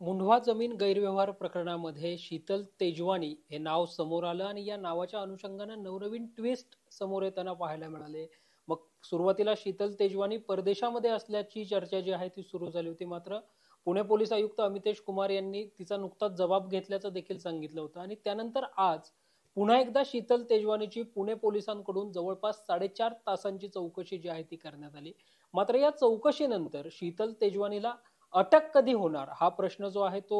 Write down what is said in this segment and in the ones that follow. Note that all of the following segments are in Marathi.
मुंढवा जमीन गैरव्यवहार प्रकरणामध्ये शीतल तेजवानी हे नाव समोर आलं आणि या नावाच्या अनुषंगानं नवनवीन ट्विस्ट समोर येताना पाहायला मिळाले. मग सुरुवातीला शीतल तेजवानी परदेशामध्ये असल्याची चर्चा जी आहे ती सुरू झाली होती. मात्र पुणे पोलीस आयुक्त अमितेश कुमार यांनी तिचा नुकताच जबाब घेतल्याचं देखील सांगितलं होतं आणि त्यानंतर आज पुन्हा एकदा शीतल तेजवानीची पुणे पोलिसांकडून जवळपास 4.5 तासांची चौकशी जी आहे ती करण्यात आली. मात्र या चौकशीनंतर शीतल तेजवानीला अटक कधी होणार हा प्रश्न जो आहे तो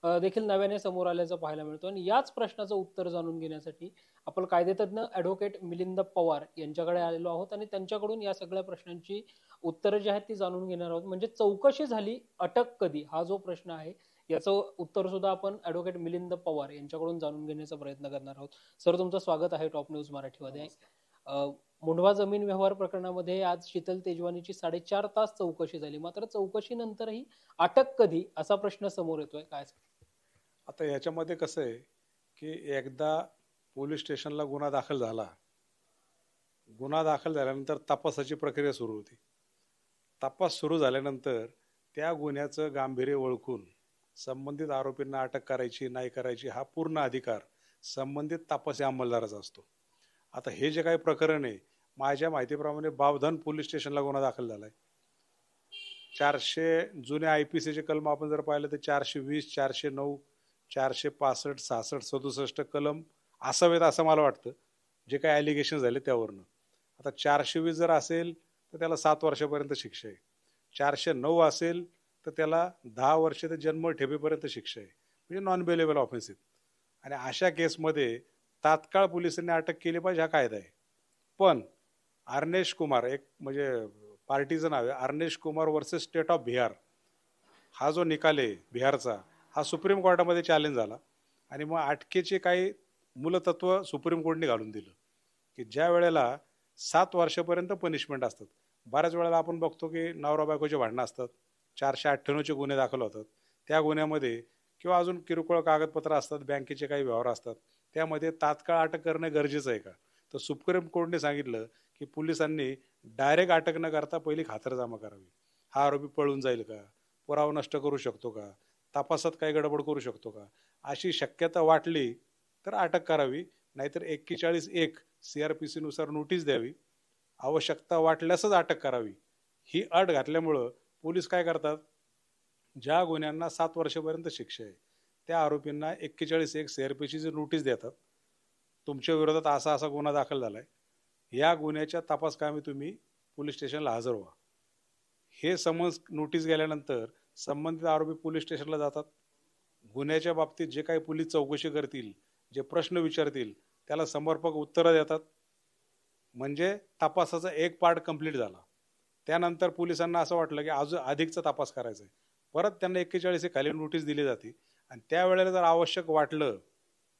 देखील नव्याने समोर आल्याचं पाहायला मिळतो आणि याच प्रश्नाचं उत्तर जाणून घेण्यासाठी आपण कायदेतज्ञ ॲडव्होकेट मिलिंद पवार यांच्याकडे आलेलो आहोत आणि त्यांच्याकडून या सगळ्या प्रश्नांची उत्तरं जी आहेत ती जाणून घेणार आहोत. म्हणजे चौकशी झाली, अटक कधी हा जो प्रश्न आहे याचं उत्तर सुद्धा आपण ॲडव्होकेट मिलिंद पवार यांच्याकडून जाणून घेण्याचा प्रयत्न करणार आहोत. सर, तुमचं स्वागत आहे टॉप न्यूज मराठीमध्ये. मुंढवा जमीन व्यवहार प्रकरणामध्ये आज शीतल तेजवानीची 4.5 तास चौकशी झाली. मात्र चौकशीनंतरही अटक कधी असा प्रश्न समोर येतोय. काय आता याच्यामध्ये कसं आहे की एकदा पोलीस स्टेशनला गुन्हा दाखल झाला, गुन्हा दाखल झाल्यानंतर तपासाची प्रक्रिया सुरू होती. तपास सुरू झाल्यानंतर त्या गुन्ह्याचं गांभीर्य ओळखून संबंधित आरोपींना अटक करायची नाही करायची हा पूर्ण अधिकार संबंधित तपासी अंमलदाराचा असतो. आता हे जे काही प्रकरण आहे, माझ्या माहितीप्रमाणे बावधन पोलीस स्टेशनला गुन्हा दाखल झालाय. 400 जुने IPCचे कलम आपण जर पाहिलं तर 420, 409, 465, 66, 67 कलम असावेत असं मला वाटतं, जे काही ॲलिगेशन झाले त्यावरनं. आता 420 जर असेल तर त्याला 7 वर्षापर्यंत शिक्षा आहे. 409 असेल तर त्याला 10 वर्ष ते जन्म ठेपेपर्यंत शिक्षा आहे. म्हणजे नॉन बेलेबल ऑफेन्स आहेत. आणि अशा केसमध्ये तात्काळ पोलिसांनी अटक केली पाहिजे हा कायदा आहे. पण अर्नेश कुमार, एक म्हणजे पार्टीचं नाव आहे Arnesh Kumar versus state of Bihar, हा जो निकाल आहे बिहारचा, हा सुप्रीम कोर्टामध्ये चॅलेंज झाला. आणि मग अटकेचे काही मूलतत्व सुप्रीम कोर्टने घालून दिलं की ज्या वेळेला 7 वर्षापर्यंत पनिशमेंट असतात. बऱ्याच वेळेला आपण बघतो की नवरा बायकोचे भांडणं असतात, 498चे गुन्हे दाखल होतात, त्या गुन्ह्यामध्ये किंवा अजून किरकोळ कागदपत्र असतात, बँकेचे काही व्यवहार असतात, त्यामध्ये तात्काळ अटक करणे गरजेचं आहे का? तर सुप्रीम कोर्टने सांगितलं की पोलिसांनी डायरेक्ट अटक न करता पहिली खातरजमा करावी. हा आरोपी पळून जाईल का, पुरावा नष्ट करू शकतो का, तपासात काही गडबड करू शकतो का, अशी शक्यता वाटली तर अटक करावी, नाहीतर 41(1) CRPC नुसार नोटीस द्यावी, आवश्यकता वाटल्यासच अटक करावी. ही अट घातल्यामुळं पोलीस काय करतात, ज्या गुन्ह्यांना 7 वर्षापर्यंत शिक्षा आहे त्या आरोपींना 41(1) CRPCची नोटीस देतात, तुमच्या विरोधात असा असा गुन्हा दाखल झालाय, या गुन्ह्याच्या तपास कामी तुम्ही पोलीस स्टेशनला हजर व्हा. हे समज नोटीस गेल्यानंतर संबंधित आरोपी पोलीस स्टेशनला जातात. गुन्ह्याच्या बाबतीत जे काही पोलीस चौकशी करतील, जे प्रश्न विचारतील त्याला समर्पक उत्तरं देतात. म्हणजे तपासाचा एक पार्ट कंप्लीट झाला. त्यानंतर पोलिसांना असं वाटलं की अजून अधिकचा तपास करायचा आहे, परत त्यांना 41 खाली नोटीस दिली जाते आणि त्यावेळेला जर आवश्यक वाटलं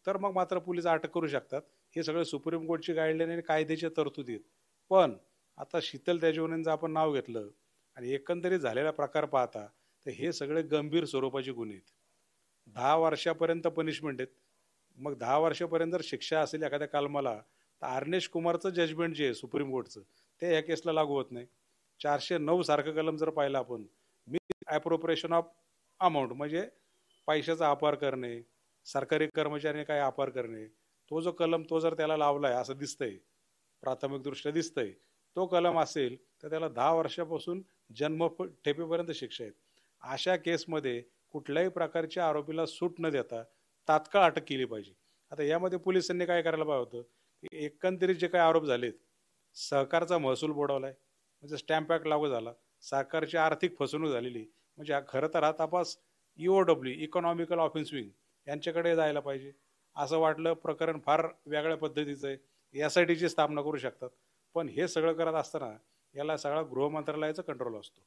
तर मग मात्र पोलीस अटक करू शकतात. हे सगळे सुप्रीम कोर्टची गाईडलाईन आणि कायद्याच्या तरतुदीत. पण आता शीतल तेजवानींचं आपण नाव घेतलं आणि एकंदरीत झालेला प्रकार पाहता तर हे सगळे गंभीर स्वरूपाचे गुन्हे आहेत. 10 वर्षापर्यंत पनिशमेंट आहेत. मग 10 वर्षापर्यंत जर शिक्षा असेल एखाद्या कलमाला तर अर्नेश कुमारचं जजमेंट जे आहे सुप्रीम कोर्टचं ते ह्या केसला लागू होत नाही. 409 सारखं कलम जर पाहिलं आपण, ॲप्रोप्रिएशन ऑफ अमाऊंट म्हणजे पैशाचा अपहार करणे, सरकारी कर्मचाऱ्याने काय अपहार करणे, तो जो कलम तो जर त्याला लावलाय असं दिसतंय, प्राथमिक दृष्ट्या दिसतंय, तो कलम असेल तर त्याला 10 वर्षापासून जन्म ठेपेपर्यंत शिक्षा आहेत. अशा केसमध्ये कुठल्याही प्रकारच्या आरोपीला सूट न देता तात्काळ अटक केली पाहिजे. आता यामध्ये पोलिसांनी काय करायला पाहिजे होतं की एकंदरीत जे काही आरोप झालेत, सहकारचा महसूल बुडवलाय म्हणजे स्टॅम्प ॲक्ट लागू झाला, सरकारची आर्थिक फसवणूक झालेली, म्हणजे खरं तर हा तपास EOW इकॉनॉमिकल ऑफेन्स विंग यांच्याकडे जायला पाहिजे. असं वाटलं प्रकरण फार वेगळ्या पद्धतीचं आहे, SITची स्थापना करू शकतात. पण हे सगळं करत असताना याला सगळा गृह मंत्रालयाचा कंट्रोल असतो.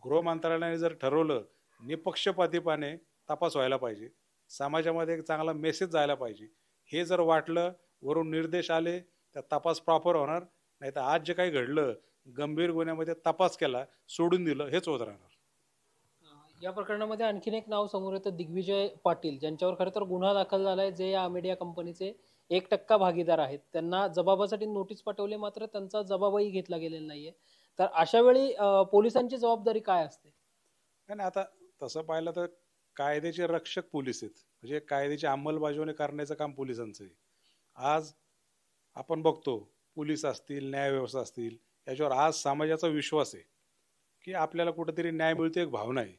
गृह मंत्रालयाने जर ठरवलं निपक्षपातीपणे तपास व्हायला पाहिजे, समाजामध्ये एक चांगला मेसेज जायला पाहिजे, हे जर वाटलं, वरून निर्देश आले तर तपास प्रॉपर होणार. नाही तर आज जे काही घडलं, गंभीर गुन्ह्यामध्ये तपास केला सोडून दिलं, हेच होत राहणार. या प्रकरणामध्ये आणखीन एक नाव समोर येतं, दिग्विजय पाटील, ज्यांच्यावर खरं तर गुन्हा दाखल झालाय, जे या मीडिया कंपनीचे 1% भागीदार आहेत. त्यांना जबाबासाठी नोटीस पाठवली, मात्र त्यांचा जबाबही घेतला गेलेला नाहीये. तर अशा वेळी पोलिसांची जबाबदारी काय असते? नाही आता तसं पाहिलं तर कायद्याचे रक्षक पोलीस आहेत, म्हणजे कायद्याची अंमलबजावणी करण्याचं काम पोलिसांचं आहे. आज आपण बघतो पोलीस असतील, न्यायव्यवस्था असतील, याच्यावर आज समाजाचा विश्वास आहे की आपल्याला कुठेतरी न्याय मिळतो, एक भावना आहे.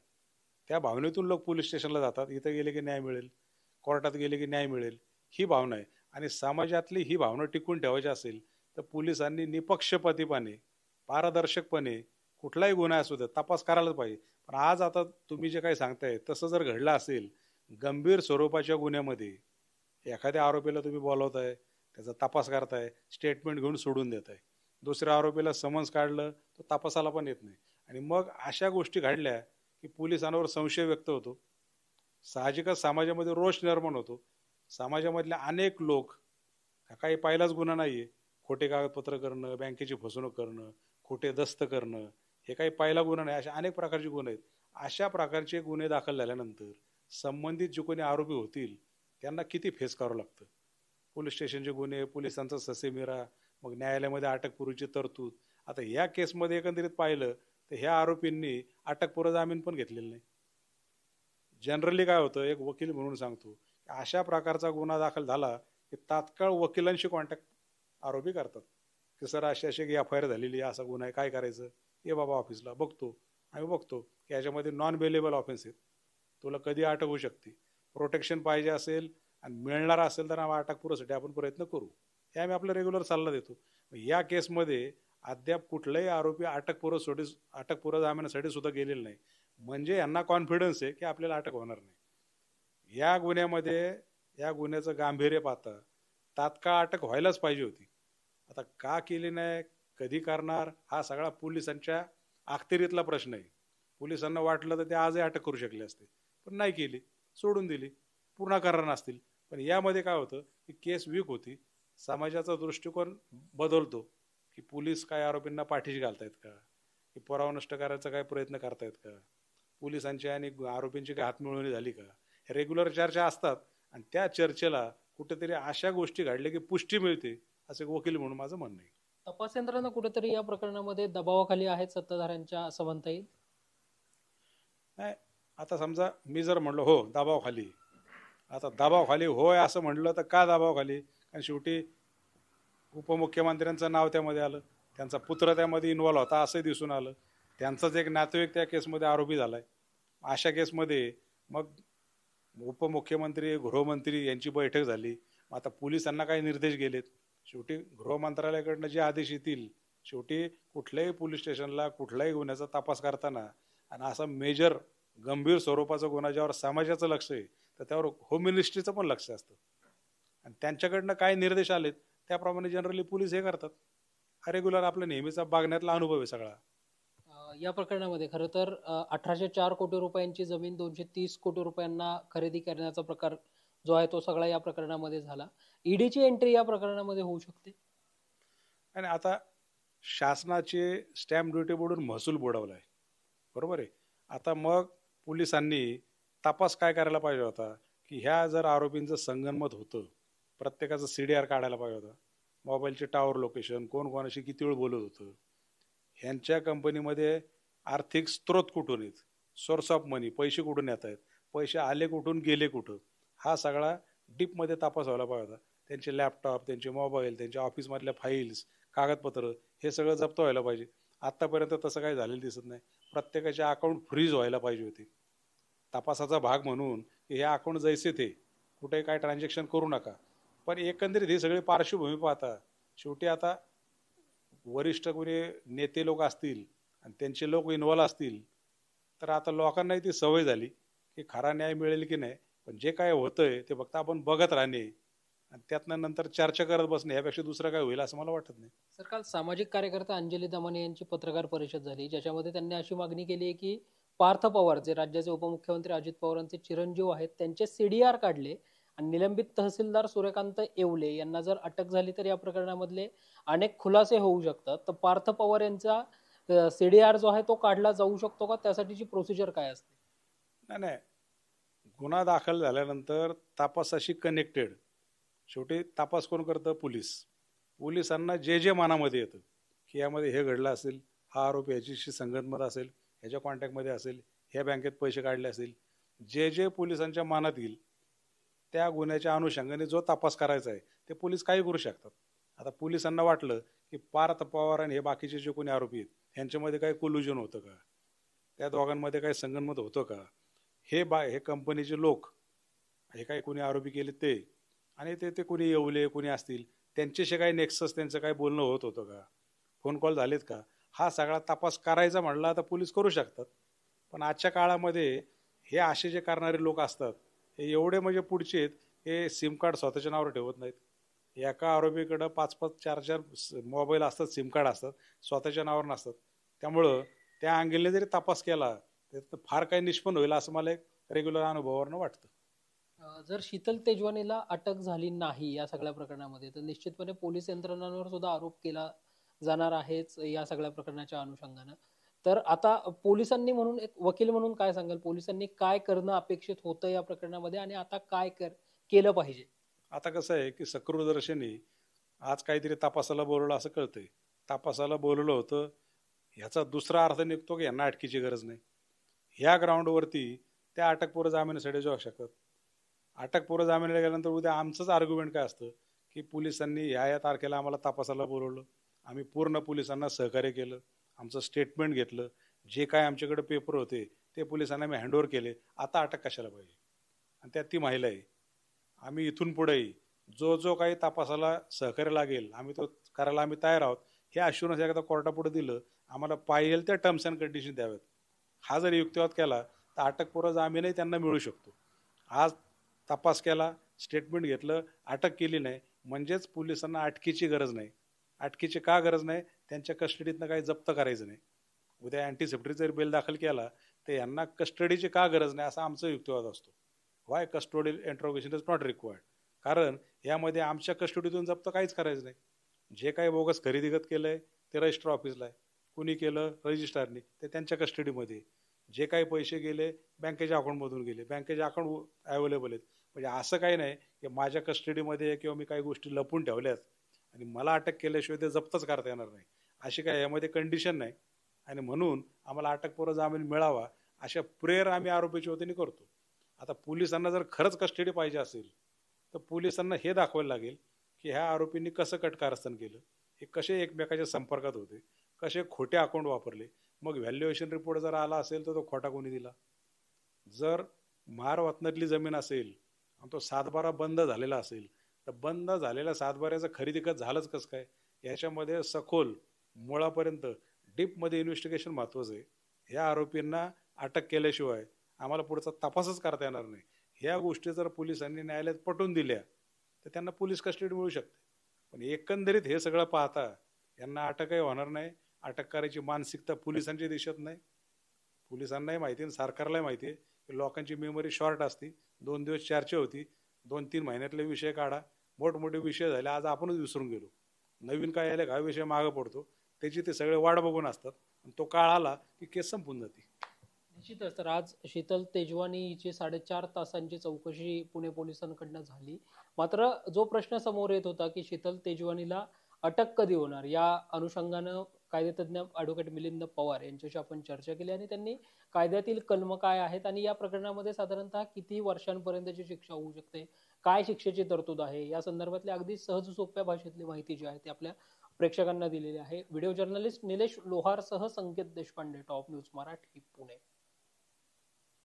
त्या भावनेतून लोक पोलीस स्टेशनला जातात, इथं गेले की न्याय मिळेल, कोर्टात गेले की न्याय मिळेल, ही भावना आहे. आणि समाजातली ही भावना टिकून ठेवायची असेल तर पोलिसांनी निपक्षपातीपणे, पारदर्शकपणे कुठलाही गुन्हा असू द्या तपास करायलाच पाहिजे. पण आज आता तुम्ही जे काही सांगताय तसं जर घडलं असेल, गंभीर स्वरूपाच्या गुन्ह्यामध्ये एखाद्या आरोपीला तुम्ही बोलवताय, त्याचा तपास करताय, स्टेटमेंट घेऊन सोडून देताय, दुसऱ्या आरोपीला समन्स काढलं तो तपासाला पण येत नाही, आणि मग अशा गोष्टी घडल्या की पोलिसांवर संशय व्यक्त होतो, साहजिकच समाजामध्ये रोष निर्माण होतो. समाजामधले अनेक लोक, काही पहिलाच गुन्हा नाहीये, खोटे कागदपत्र करणं, बँकेची फसवणूक करणं, खोटे दस्त करणं, हे काही पहिला गुन्हा नाही, अशा अनेक प्रकारचे गुन्हे आहेत. अशा प्रकारचे गुन्हे दाखल झाल्यानंतर संबंधित जे कोणी आरोपी होतील त्यांना किती फेस करावं लागतं. पोलीस स्टेशनचे गुन्हे, पोलिसांचा ससेमिरा, मग न्यायालयामध्ये अटकपूर्वीची तरतूद. आता या केसमध्ये एकंदरीत पाहिलं तर ह्या आरोपींनी अटकपूर्व जामीन पण घेतलेला नाही. जनरली काय होतं, एक वकील म्हणून सांगतो, अशा प्रकारचा गुन्हा दाखल झाला की तात्काळ वकिलांशी कॉन्टॅक्ट आरोपी करतात की सर अशी अशी FIR झालेली आहे, असा गुन्हा आहे, काय करायचं, ये बाबा ऑफिसला, बघतो. आम्ही बघतो की याच्यामध्ये नॉन बेलेबल ऑफेन्स आहेत, तुला कधी अटक होऊ शकते, प्रोटेक्शन पाहिजे असेल आणि मिळणार असेल तर आम्ही अटकपूर्वसाठी आपण प्रयत्न करू, हे आम्ही आपला रेग्युलर सल्ला देतो. या केसमध्ये अद्याप कुठलाही आरोपी अटकपूर्व जामिनासाठी सुद्धा गेलेला नाही, म्हणजे यांना कॉन्फिडन्स आहे की आपल्याला अटक होणार नाही. या गुन्ह्यामध्ये, या गुन्ह्याचं गांभीर्य पाहता तात्काळ अटक व्हायलाच पाहिजे होती. आता का केली नाही, कधी करणार, हा सगळा पोलिसांच्या अखत्यारीतला प्रश्न आहे. पोलिसांना वाटलं तर ते आजही अटक करू शकले असते, पण नाही केली, सोडून दिली, पूर्ण करणार नसतील. पण यामध्ये काय होतं की केस वीक होती, समाजाचा दृष्टिकोन बदलतो की पोलीस काय आरोपींना पाठीशी घालतायत का, की पुरावा नष्ट करायचा काय प्रयत्न करतायत का, पोलिसांची आणि आरोपींची काय हातमिळवणी झाली का, रेग्युलर चर्चा असतात. आणि त्या चर्चेला कुठेतरी अशा गोष्टी घडल्या की पुष्टी मिळते, असं वकील म्हणून माझं म्हणणं आहे. तपास यंत्रणा कुठेतरी या प्रकरणामध्ये दबावाखाली आहेत सत्ताधाऱ्यांच्या, असं म्हणता येईल? नाही, आता समजा मी जर म्हणलो हो दबावाखाली, आता दबावाखाली होय असं म्हणलं तर का दबावाखाली, कारण शेवटी उपमुख्यमंत्र्यांचं नाव त्यामध्ये आलं, त्यांचा पुत्र त्यामध्ये इन्व्हॉल्व होता असंही दिसून आलं, त्यांचाच एक नातेवाईक त्या केसमध्ये आरोपी झालाय. अशा केसमध्ये मग उपमुख्यमंत्री, गृहमंत्री यांची बैठक झाली. आता पोलिसांना काही निर्देश गेलेत, शेवटी गृह मंत्रालयाकडनं जे आदेश येतील, शेवटी कुठल्याही पोलीस स्टेशनला कुठल्याही गुन्ह्याचा तपास करताना आणि असा मेजर गंभीर स्वरूपाचा गुन्हा ज्यावर समाजाचं लक्ष आहे तर त्यावर होम मिनिस्ट्रीचं पण लक्ष असतं, आणि त्यांच्याकडनं काय निर्देश आलेत त्याप्रमाणे जनरली पोलीस हे करतात. हा रेग्युलर आपला नेहमीचा बघण्यातला अनुभव आहे सगळा. या प्रकरणामध्ये खरं तर 1804 कोटी रुपयांची जमीन 230 कोटी रुपयांना खरेदी करण्याचा प्रकार जो आहे तो सगळा या प्रकरणामध्ये झाला. ईडीची एंट्री या प्रकरणामध्ये होऊ शकते. आणि आता शासनाचे स्टॅम्प ड्युटी बुडून महसूल बुडवलाय, बरोबर आहे. आता मग पोलिसांनी तपास काय करायला पाहिजे होता की ह्या जर आरोपींचं संगनमत होतं, प्रत्येकाचं CDR काढायला पाहिजे होता, मोबाईलचे टावर लोकेशन, कोण कोणाशी किती वेळ बोलत होतं, ह्यांच्या कंपनीमध्ये आर्थिक स्रोत कुठून आहेत, सोर्स ऑफ मनी, पैसे कुठून येत आहेत, पैसे आले कुठून, गेले कुठं, हा सगळा डीपमध्ये तपास व्हायला पाहिजे होता. त्यांचे लॅपटॉप, त्यांचे मोबाईल, त्यांच्या ऑफिसमधल्या फाईल्स, कागदपत्र, हे सगळं जप्त व्हायला पाहिजे. आत्तापर्यंत तसं काही झालेलं दिसत नाही. प्रत्येकाचे अकाउंट फ्रीज व्हायला पाहिजे होते तपासाचा भाग म्हणून, की हे अकाउंट जैसे थे, कुठे काय ट्रान्झॅक्शन करू नका. पण एकंदरीत ही सगळी पार्श्वभूमी पाहता शेवटी आता वरिष्ठ कोणी नेते लोक असतील आणि त्यांचे लोक इन्व्हॉल्व असतील तर आता लोकांनाही ती सवय झाली की खरा न्याय मिळेल की नाही, पण जे काय होतंय ते फक्त आपण बघत राहणे आणि त्यातनं नंतर चर्चा करत बसणे, यापेक्षा दुसरं काय होईल असं मला वाटत नाही. सर, काल सामाजिक कार्यकर्ता अंजली दमाने यांची पत्रकार परिषद झाली, ज्याच्यामध्ये त्यांनी अशी मागणी केली आहे की पार्थ पवार, जे राज्याचे उपमुख्यमंत्री अजित पवारांचे चिरंजीव आहेत, त्यांचे CDR काढले आणि निलंबित तहसीलदार सूर्यकांत येवले यांना जर अटक झाली तर या प्रकरणामधले अनेक खुलासे होऊ शकतात. तर पार्थ पवार यांचा CDR जो आहे तो काढला जाऊ शकतो का? त्यासाठीची प्रोसिजर काय असते? नाही, गुन्हा दाखल झाल्यानंतर तपासाशी कनेक्टेड, शेवटी तपास कोण करतं? पोलिसांना जे मनामध्ये येतं की यामध्ये हे घडलं असेल, हा आरोपी ह्याच्याशी संगनमत असेल, ह्याच्या कॉन्टॅक्टमध्ये असेल, ह्या बँकेत पैसे काढले असेल, जे जे पोलिसांच्या मनात येईल त्या गुन्ह्याच्या अनुषंगाने जो तपास करायचा आहे ते पोलीस काही करू शकतात. आता पोलिसांना वाटलं की पार्थ पवार आणि हे बाकीचे जे कोणी आरोपी आहेत यांच्यामध्ये काही कोल्युजन होतं का, त्या दोघांमध्ये काही संगनमत होतं का, हे कंपनीचे लोक हे काही कोणी आरोपी केले ते आणि ते कोणी येवले कोणी असतील त्यांच्याशी काही नेक्सस त्यांचं काही बोलणं होत होतं का, फोन कॉल झालेत का, हा सगळा तपास करायचा म्हणला तर पोलीस करू शकतात. पण आजच्या काळामध्ये हे असे जे करणारे लोक असतात हे एवढे म्हणजे पुढचे आहेत, हे सिम कार्ड स्वतःच्या नावावर ठेवत नाहीत. एका आरोपीकडं 5-5 4-4 मोबाईल असतात, सिम कार्ड असतात, स्वतःच्या नावावर नसतात. त्यामुळं त्या अँगलने जरी तपास केला तर फार काही निष्पन्न होईल असं मला एक रेग्युलर अनुभवावरनं वाटतं. जर शीतल तेजवानीला अटक झाली नाही या सगळ्या प्रकरणामध्ये तर निश्चितपणे पोलीस यंत्रणांवर सुद्धा आरोप केला जाणार आहेच या सगळ्या प्रकरणाच्या अनुषंगानं. तर आता पोलिसांनी म्हणून एक वकील म्हणून काय सांगाल, पोलिसांनी काय करणं अपेक्षित होतं या प्रकरणामध्ये आणि आता काय केलं पाहिजे? आता कसं आहे की सकृदर्शनी आज काहीतरी तपासाला बोलवलं असं कळतंय. तपासाला बोलवलं होतं ह्याचा दुसरा अर्थ निघतो की यांना अटकेची गरज नाही. ह्या ग्राउंडवरती त्या अटकपूर्व जामिनासाठी जाऊ शकतात. अटकपूर्व जामिनाला गेल्यानंतर उद्या आमचंच आर्ग्युमेंट काय असतं की पोलिसांनी ह्या तारखेला आम्हाला तपासाला बोलवलं, आम्ही पूर्ण पोलिसांना सहकार्य केलं, आमचं स्टेटमेंट घेतलं, जे काय आमच्याकडे पेपर होते ते पोलिसांना आम्ही हँडओव्हर केले, आता अटक कशाला पाहिजे. आणि त्यात ती महिला आहे. आम्ही इथून पुढेही जो जो काही तपासाला सहकार्य लागेल आम्ही तो करायला आम्ही तयार आहोत. हे अश्युरन्स एकदा कोर्टापुढे दिलं, आम्हाला पाहिजे त्या टर्म्स अँड कंडिशन द्याव्यात, हा जर युक्तिवाद केला तर अटकपूर्व जामीनही त्यांना मिळू शकतो. आज तपास केला, स्टेटमेंट घेतलं, अटक केली नाही म्हणजेच पोलिसांना अटकेची गरज नाही. अटकेची का गरज नाही, त्यांच्या कस्टडीतनं काही जप्त करायचं नाही. उद्या अँटीसेप्टरी जर बेल दाखल केला तर यांना कस्टडीची का गरज नाही असा आमचा युक्तिवाद असतो. Y custodial interrogation is not required. कारण यामध्ये आमच्या कस्टडीतून जप्त काहीच करायचं नाही. जे काही बोगस खरेदीगत केलंय ते रजिस्टर ऑफिसला आहे, कुणी केलं रजिस्ट्रारने ते त्यांच्या कस्टडीमध्ये. जे काही पैसे गेले बँकेच्या अकाउंटमधून गेले, बँकेचे अकाउंट अवेलेबल आहेत. म्हणजे असं काही नाही की माझ्या कस्टडीमध्ये किंवा मी काही गोष्टी लपून ठेवल्यात आणि मला अटक केल्याशिवाय ते जप्तच करता येणार नाही, अशी काय यामध्ये कंडिशन नाही. आणि म्हणून आम्हाला अटकपूर्व जामीन मिळावा अशा प्रेयर आम्ही आरोपीच्या वतीने करतो. आता पोलिसांना जर खरंच कस्टडी पाहिजे असेल तर पोलिसांना हे दाखवायला लागेल की ह्या आरोपींनी कसं कटकारस्थान केलं, हे कसे एकमेकाच्या संपर्कात होते, कसे खोटे अकाउंट वापरले. मग व्हॅल्युएशन रिपोर्ट जर आला असेल तर तो खोटा कोणी दिला. जर महारवतनातली जमीन असेल आणि तो सातबारा बंद झालेला असेल तर बंद झालेल्या सातबाऱ्याचं खरेदी झालंच कसं काय, याच्यामध्ये सखोल मुळापर्यंत डीपमध्ये इन्व्हेस्टिगेशन महत्वाचं आहे. ह्या आरोपींना अटक केल्याशिवाय आम्हाला पुढचा तपासच करता येणार नाही. ह्या गोष्टी जर पोलिसांनी न्यायालयात पटवून दिल्या तर त्यांना पोलीस कस्टडी मिळू शकते. पण एकंदरीत हे सगळं पाहता यांना अटकही होणार नाही. अटक करायची मानसिकता पोलिसांच्या देशात नाही. पोलिसांनाही माहिती आहे, सरकारलाही माहिती आहे की लोकांची मेमरी शॉर्ट असते. 2 दिवस चर्चा होती, 2-3 महिन्यातले विषय काढा, मोठमोठे विषय झाले आज आपणच विसरून गेलो. नवीन काय आले हा विषय मागं पडतो, त्याची ते सगळे वाट बघून असतात. तो काळ आला की केस संपून जाते. निश्चितच. तर आज शीतल तेजवानी हिची 4.5 तासांची चौकशी पुणे पोलिसांकडनं झाली. मात्र जो प्रश्न समोर येत होता की शीतल तेजवानीला अटक कधी होणार, या अनुषंगानं कायदेतज्ञ ॲडव्होकेट मिलिंद पवार यांच्याशी आपण चर्चा केली आणि त्यांनी कायद्यातील कलम काय आहेत आणि या प्रकरणामध्ये साधारणतः किती वर्षांपर्यंतची शिक्षा होऊ शकते, काय शिक्षेची तरतूद आहे, या संदर्भातली अगदी सहज सोप्या भाषेतली माहिती जी आहे ती आपल्या प्रेक्षकांना दिलेली आहे. व्हिडिओ जर्नलिस्ट निलेश लोहारसह संकेत देशपांडे, टॉप न्यूज मराठी, पुणे.